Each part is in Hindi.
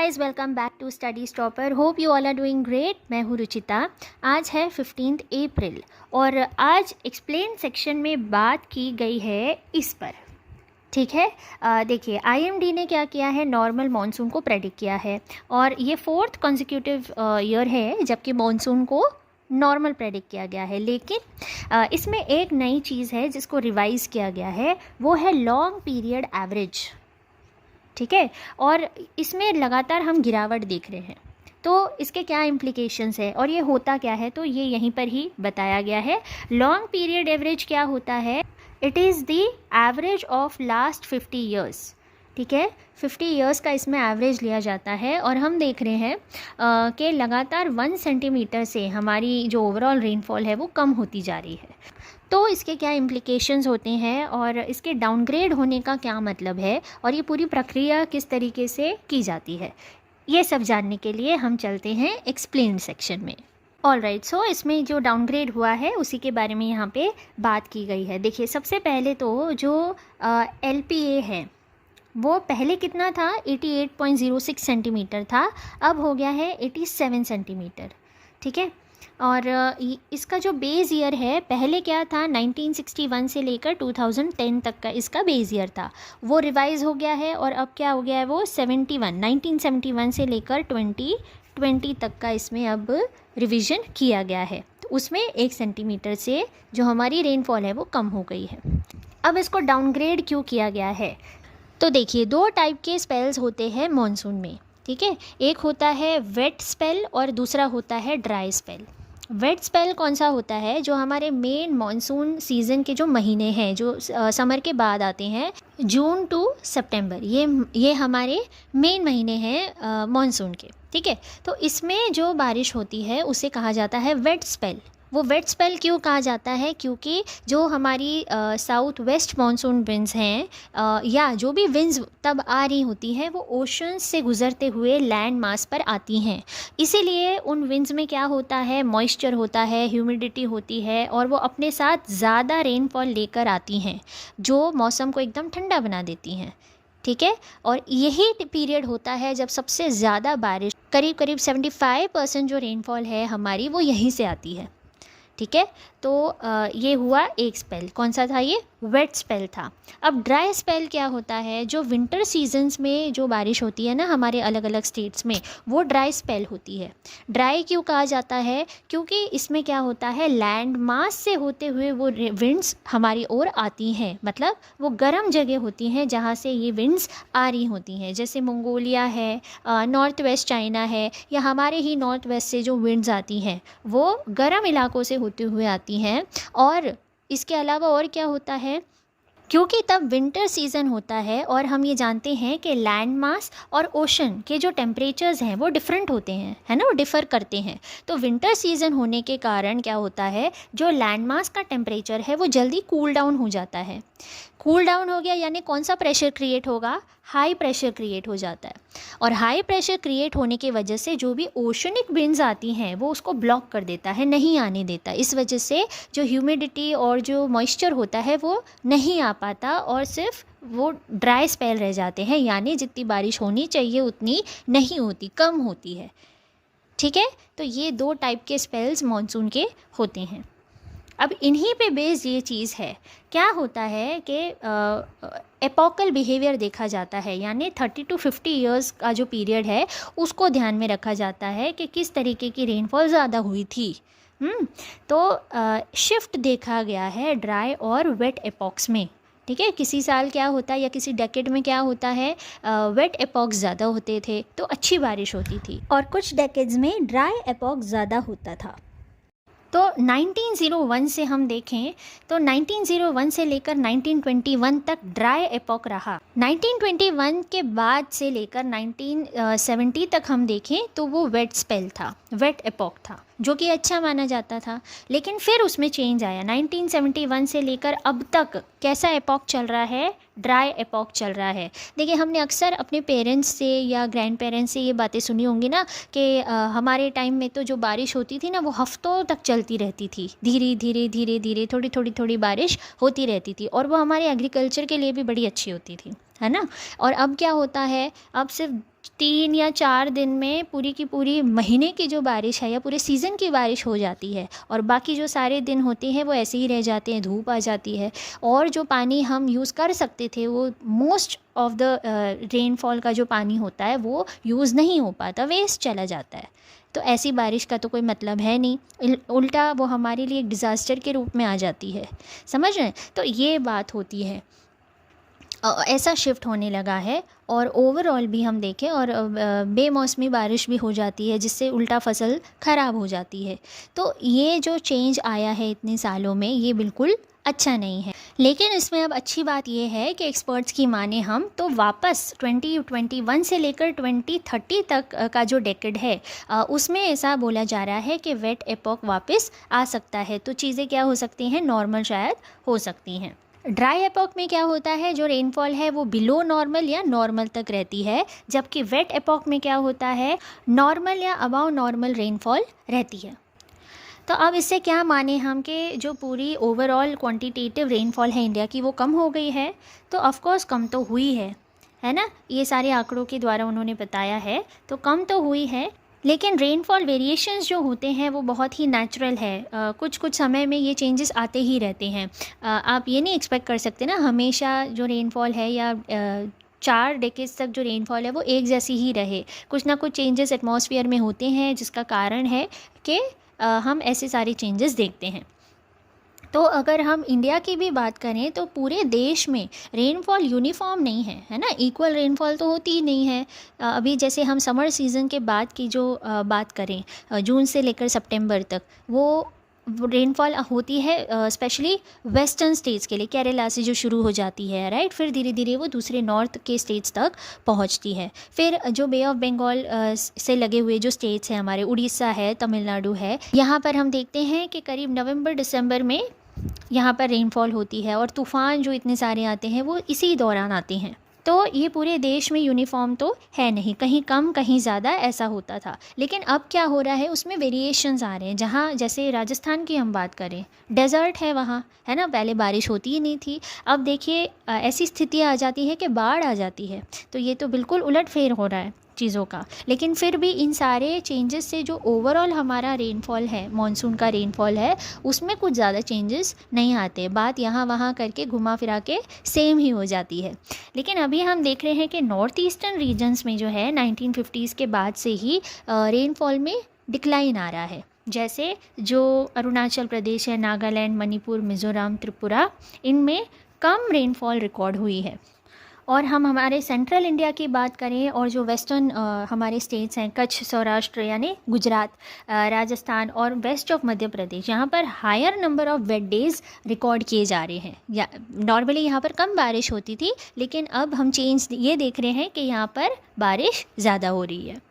Guys, welcome back to study stopper. Hope you all are doing great. मैं हूँ रुचिता। आज है 15 अप्रैल और आज एक्सप्लेन सेक्शन में बात की गई है इस पर। ठीक है, देखिए आईएमडी ने क्या किया है, नॉर्मल मॉनसून को प्रेडिक्ट किया है और ये 4th कॉन्जिक्यूटिव ईयर है जबकि मॉनसून को नॉर्मल प्रेडिक्ट किया गया है। लेकिन इसमें एक नई चीज़ है जिसको रिवाइज़ किया गया है, वो है लॉन्ग पीरियड एवरेज। ठीक है, और इसमें लगातार हम गिरावट देख रहे हैं। तो इसके क्या इम्प्लिकेशंस है और ये होता क्या है, तो ये यहीं पर ही बताया गया है। लॉन्ग पीरियड एवरेज क्या होता है? It is the average of last 50 years. ठीक है, 50 ईयर्स का इसमें एवरेज लिया जाता है और हम देख रहे हैं कि लगातार 1 सेंटीमीटर से हमारी जो ओवरऑल रेनफॉल है वो कम होती जा रही है। तो इसके क्या इम्प्लिकेशंस होते हैं और इसके डाउनग्रेड होने का क्या मतलब है और ये पूरी प्रक्रिया किस तरीके से की जाती है, ये सब जानने के लिए हम चलते हैं एक्सप्लेन सेक्शन में। ऑल राइट, सो इसमें जो डाउनग्रेड हुआ है उसी के बारे में यहाँ पे बात की गई है। देखिए, सबसे पहले तो जो LPA है वो पहले कितना था, 88.06 सेंटीमीटर था, अब हो गया है 87 सेंटीमीटर। ठीक है, और इसका जो बेस ईयर है, पहले क्या था 1961 से लेकर 2010 तक का इसका बेस ईयर था, वो रिवाइज़ हो गया है और अब क्या हो गया है, वो 1971 से लेकर 2020 तक का इसमें अब रिवीजन किया गया है। तो उसमें 1 सेंटीमीटर से जो हमारी रेनफॉल है वो कम हो गई है। अब इसको डाउनग्रेड क्यों किया गया है? तो देखिए, 2 टाइप के स्पेल्स होते हैं मॉनसून में। ठीक है, एक होता है वेट स्पेल और दूसरा होता है ड्राई स्पेल। वेट स्पेल कौन सा होता है? जो हमारे मेन मॉनसून सीज़न के जो महीने हैं, जो समर के बाद आते हैं, जून टू सितंबर, ये हमारे मेन महीने हैं मॉनसून के। ठीक है, तो इसमें जो बारिश होती है उसे कहा जाता है वेट स्पेल। वो वेट स्पेल क्यों कहा जाता है? क्योंकि जो हमारी साउथ वेस्ट मानसून विंड्स हैं या जो भी विंड्स तब आ रही होती हैं वो ओशंस से गुजरते हुए लैंड मास पर आती हैं। इसीलिए उन विंड्स में क्या होता है, मॉइस्चर होता है, ह्यूमिडिटी होती है और वो अपने साथ ज़्यादा रेनफॉल लेकर आती हैं जो मौसम को एकदम ठंडा बना देती हैं। ठीक है, और यही पीरियड होता है जब सबसे ज़्यादा बारिश, करीब करीब 75% जो रेनफॉल है हमारी, वो यहीं से आती है। ठीक है, तो ये हुआ एक स्पेल। कौन सा था? ये वेट स्पेल था। अब ड्राई स्पेल क्या होता है? जो विंटर सीजन्स में जो बारिश होती है ना हमारे अलग अलग स्टेट्स में, वो ड्राई स्पेल होती है। ड्राई क्यों कहा जाता है? क्योंकि इसमें क्या होता है, लैंड मास से होते हुए वो विंड्स हमारी ओर आती हैं, मतलब वो गर्म जगह होती हैं जहाँ से ये विंड्स आ रही होती हैं, जैसे मंगोलिया है, नॉर्थ वेस्ट चाइना है, या हमारे ही नॉर्थ वेस्ट से जो विंड्स आती हैं वो गर्म इलाकों से होते हुए आती हैं। और इसके अलावा और क्या होता है, क्योंकि तब विंटर सीज़न होता है और हम ये जानते हैं कि लैंड मास और ओशन के जो टेम्परेचर्स हैं वो डिफरेंट होते हैं, है ना, वो डिफ़र करते हैं। तो विंटर सीज़न होने के कारण क्या होता है, जो लैंड मास का टेम्परेचर है वो जल्दी कूल डाउन हो जाता है। कूल डाउन हो गया यानी कौन सा प्रेशर क्रिएट होगा? हाई प्रेशर क्रिएट हो जाता है। और हाई प्रेशर क्रिएट होने की वजह से जो भी ओशनिक विंड्स आती हैं वो उसको ब्लॉक कर देता है, नहीं आने देता। इस वजह से जो ह्यूमिडिटी और जो मॉइस्चर होता है वो नहीं आ पाता और सिर्फ वो ड्राई स्पेल रह जाते हैं, यानी जितनी बारिश होनी चाहिए उतनी नहीं होती, कम होती है। ठीक है, तो ये 2 टाइप के स्पेल्स मॉनसून के होते हैं। अब इन्हीं पे बेस ये चीज़ है, क्या होता है कि एपोकल बिहेवियर देखा जाता है, यानी 30 to 50 ईयर्स का जो पीरियड है उसको ध्यान में रखा जाता है कि किस तरीके की रेनफॉल ज़्यादा हुई थी। तो शिफ्ट देखा गया है ड्राई और वेट एपॉक्स में। ठीक है, किसी साल क्या होता है या किसी डेकेड में क्या होता है, वेट एपॉक्स ज़्यादा होते थे तो अच्छी बारिश होती थी, और कुछ डेकेड्स में ड्राई एपॉक्स ज़्यादा होता था। तो 1901 से हम देखें तो 1901 से लेकर 1921 तक ड्राई एपॉक रहा। 1921 के बाद से लेकर 1970 तक हम देखें तो वो वेट स्पेल था, वेट एपॉक था, जो कि अच्छा माना जाता था। लेकिन फिर उसमें चेंज आया। 1971 से लेकर अब तक कैसा एपॉक चल रहा है? ड्राई एपॉक चल रहा है। देखिए, हमने अक्सर अपने पेरेंट्स से या ग्रैंड पेरेंट्स से ये बातें सुनी होंगी ना कि हमारे टाइम में तो जो बारिश होती थी ना वो हफ्तों तक चलती रहती थी, धीरे धीरे धीरे धीरे थोड़ी थोड़ी थोड़ी बारिश होती रहती थी, और वो हमारे एग्रीकल्चर के लिए भी बड़ी अच्छी होती थी, है ना। और अब क्या होता है, अब सिर्फ 3 या 4 दिन में पूरी की पूरी महीने की जो बारिश है या पूरे सीज़न की बारिश हो जाती है, और बाकी जो सारे दिन होते हैं वो ऐसे ही रह जाते हैं, धूप आ जाती है, और जो पानी हम यूज़ कर सकते थे वो मोस्ट ऑफ द रेनफॉल का जो पानी होता है वो यूज़ नहीं हो पाता, वेस्ट चला जाता है। तो ऐसी बारिश का तो कोई मतलब है नहीं, उल्टा वो हमारे लिए एक डिज़ास्टर के रूप में आ जाती है, समझ रहे हैं। तो ये बात होती है, ऐसा शिफ्ट होने लगा है। और ओवरऑल भी हम देखें और बेमौसमी बारिश भी हो जाती है, जिससे उल्टा फसल ख़राब हो जाती है। तो ये जो चेंज आया है इतने सालों में, ये बिल्कुल अच्छा नहीं है। लेकिन इसमें अब अच्छी बात यह है कि एक्सपर्ट्स की माने हम तो वापस 2021 से लेकर 2030 तक का जो डेकेड है उसमें ऐसा बोला जा रहा है कि वेट एपॉक वापस आ सकता है। तो चीज़ें क्या हो सकती हैं, नॉर्मल शायद हो सकती हैं। ड्राई एपॉक में क्या होता है, जो रेनफॉल है वो बिलो नॉर्मल या नॉर्मल तक रहती है, जबकि वेट एपॉक में क्या होता है, नॉर्मल या अबाव नॉर्मल रेनफॉल रहती है। तो अब इससे क्या माने हम कि जो पूरी ओवरऑल क्वांटिटेटिव रेनफॉल है इंडिया की वो कम हो गई है। तो ऑफ कोर्स कम तो हुई है ना, ये सारे आंकड़ों के द्वारा उन्होंने बताया है, तो कम तो हुई है। लेकिन रेनफॉल वेरिएशंस जो होते हैं वो बहुत ही नेचुरल है, कुछ कुछ समय में ये चेंजेस आते ही रहते हैं। आप ये नहीं एक्सपेक्ट कर सकते ना हमेशा जो रेनफॉल है या 4 डेकेड्स तक जो रेनफॉल है वो एक जैसी ही रहे। कुछ ना कुछ चेंजेस एटमॉस्फेयर में होते हैं, जिसका कारण है कि हम ऐसे सारे चेंजेस देखते हैं। तो अगर हम इंडिया की भी बात करें तो पूरे देश में रेनफॉल यूनिफॉर्म नहीं है ना, इक्वल रेनफॉल तो होती ही नहीं है। अभी जैसे हम समर सीज़न के बाद की जो बात करें, जून से लेकर सितंबर तक वो रेनफॉल होती है स्पेशली वेस्टर्न स्टेट्स के लिए, केरला से जो शुरू हो जाती है, राइट, फिर धीरे धीरे वो दूसरे नॉर्थ के स्टेट्स तक पहुंचती है। फिर जो बे ऑफ बंगाल से लगे हुए जो स्टेट्स हैं हमारे, उड़ीसा है, तमिलनाडु है, यहाँ पर हम देखते हैं कि करीब नवंबर दिसंबर में यहाँ पर रेनफॉल होती है, और तूफ़ान जो इतने सारे आते हैं वो इसी दौरान आते हैं। तो ये पूरे देश में यूनिफॉर्म तो है नहीं, कहीं कम कहीं ज़्यादा ऐसा होता था। लेकिन अब क्या हो रहा है, उसमें वेरिएशंस आ रहे हैं। जहाँ जैसे राजस्थान की हम बात करें, डेज़र्ट है वहाँ, है ना, पहले बारिश होती ही नहीं थी। अब देखिए ऐसी स्थिति आ जाती है कि बाढ़ आ जाती है। तो ये तो बिल्कुल उलटफेर हो रहा है चीज़ों का। लेकिन फिर भी इन सारे चेंजेस से जो ओवरऑल हमारा रेनफॉल है, मॉनसून का रेनफॉल है, उसमें कुछ ज़्यादा चेंजेस नहीं आते। बात यहाँ वहाँ करके घुमा फिरा के सेम ही हो जाती है। लेकिन अभी हम देख रहे हैं कि नॉर्थ ईस्टर्न रीजन्स में जो है 1950s के बाद से ही रेनफॉल में डिक्लाइन आ रहा है। जैसे जो अरुणाचल प्रदेश है, नागालैंड, मणिपुर, मिज़ोरम, त्रिपुरा, इनमें कम रेनफॉल रिकॉर्ड हुई है। और हम हमारे सेंट्रल इंडिया की बात करें और जो वेस्टर्न हमारे स्टेट्स हैं, कच्छ, सौराष्ट्र यानी गुजरात, राजस्थान और वेस्ट ऑफ मध्य प्रदेश, यहाँ पर higher number of wet days record किए जा रहे हैं। या नॉर्मली यहाँ पर कम बारिश होती थी, लेकिन अब हम चेंज ये देख रहे हैं कि यहाँ पर बारिश ज़्यादा हो रही है।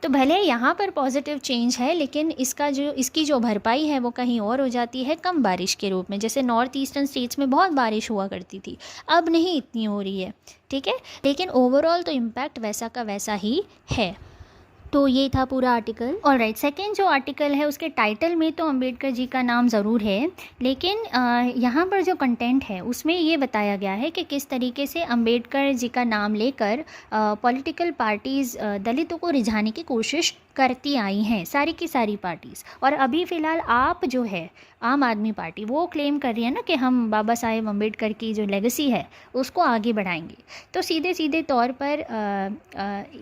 तो भले यहाँ पर पॉजिटिव चेंज है, लेकिन इसकी जो भरपाई है वो कहीं और हो जाती है कम बारिश के रूप में। जैसे नॉर्थ ईस्टर्न स्टेट्स में बहुत बारिश हुआ करती थी, अब नहीं इतनी हो रही है, ठीक है। लेकिन ओवरऑल तो इम्पैक्ट वैसा का वैसा ही है। तो ये था पूरा आर्टिकल। ऑलराइट, सेकंड जो आर्टिकल है उसके टाइटल में तो अंबेडकर जी का नाम ज़रूर है, लेकिन यहाँ पर जो कंटेंट है उसमें ये बताया गया है कि किस तरीके से अंबेडकर जी का नाम लेकर पॉलिटिकल पार्टीज़ दलितों को रिझाने की कोशिश करती आई हैं, सारी की सारी पार्टीज़। और अभी फ़िलहाल आप जो है आम आदमी पार्टी, वो क्लेम कर रही है ना कि हम बाबा साहेब अम्बेडकर की जो लेगेसी है उसको आगे बढ़ाएंगे। तो सीधे सीधे तौर पर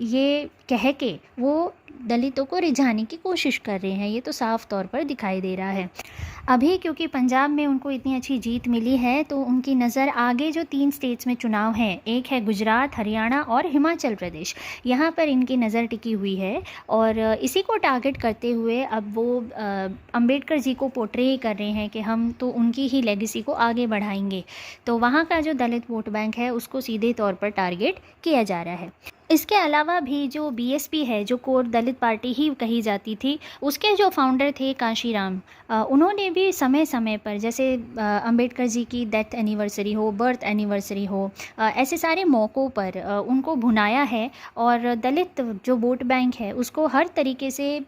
ये कह के वो दलितों को रिझाने की कोशिश कर रहे हैं, ये तो साफ तौर पर दिखाई दे रहा है। अभी क्योंकि पंजाब में उनको इतनी अच्छी जीत मिली है, तो उनकी नज़र आगे जो 3 स्टेट्स में चुनाव हैं, एक है गुजरात, हरियाणा और हिमाचल प्रदेश, यहाँ पर इनकी नज़र टिकी हुई है। और इसी को टारगेट करते हुए अब वो अंबेडकर जी को पोर्ट्रे कर रहे हैं कि हम तो उनकी ही लेगेसी को आगे बढ़ाएंगे। तो वहाँ का जो दलित वोट बैंक है उसको सीधे तौर पर टारगेट किया जा रहा है। इसके अलावा भी जो बीएसपी है, जो कोर दलित पार्टी ही कही जाती थी, उसके जो फाउंडर थे कांशीराम, उन्होंने भी समय समय पर, जैसे अंबेडकर जी की डेथ एनिवर्सरी हो, बर्थ एनिवर्सरी हो, ऐसे सारे मौक़ों पर उनको भुनाया है और दलित जो वोट बैंक है उसको हर तरीके से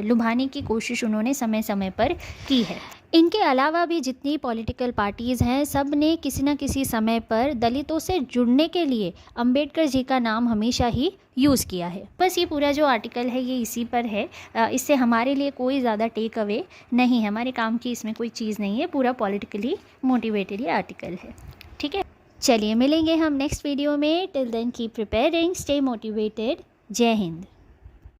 लुभाने की कोशिश उन्होंने समय समय पर की है। इनके अलावा भी जितनी पॉलिटिकल पार्टीज़ हैं, सब ने किसी न किसी समय पर दलितों से जुड़ने के लिए अंबेडकर जी का नाम हमेशा ही यूज़ किया है। बस ये पूरा जो आर्टिकल है ये इसी पर है। इससे हमारे लिए कोई ज़्यादा टेक अवे नहीं है, हमारे काम की इसमें कोई चीज़ नहीं है, पूरा पॉलिटिकली मोटिवेटेड ये आर्टिकल है। ठीक है, चलिए मिलेंगे हम नेक्स्ट वीडियो में। Till then keep preparing, stay motivated. जय हिंद।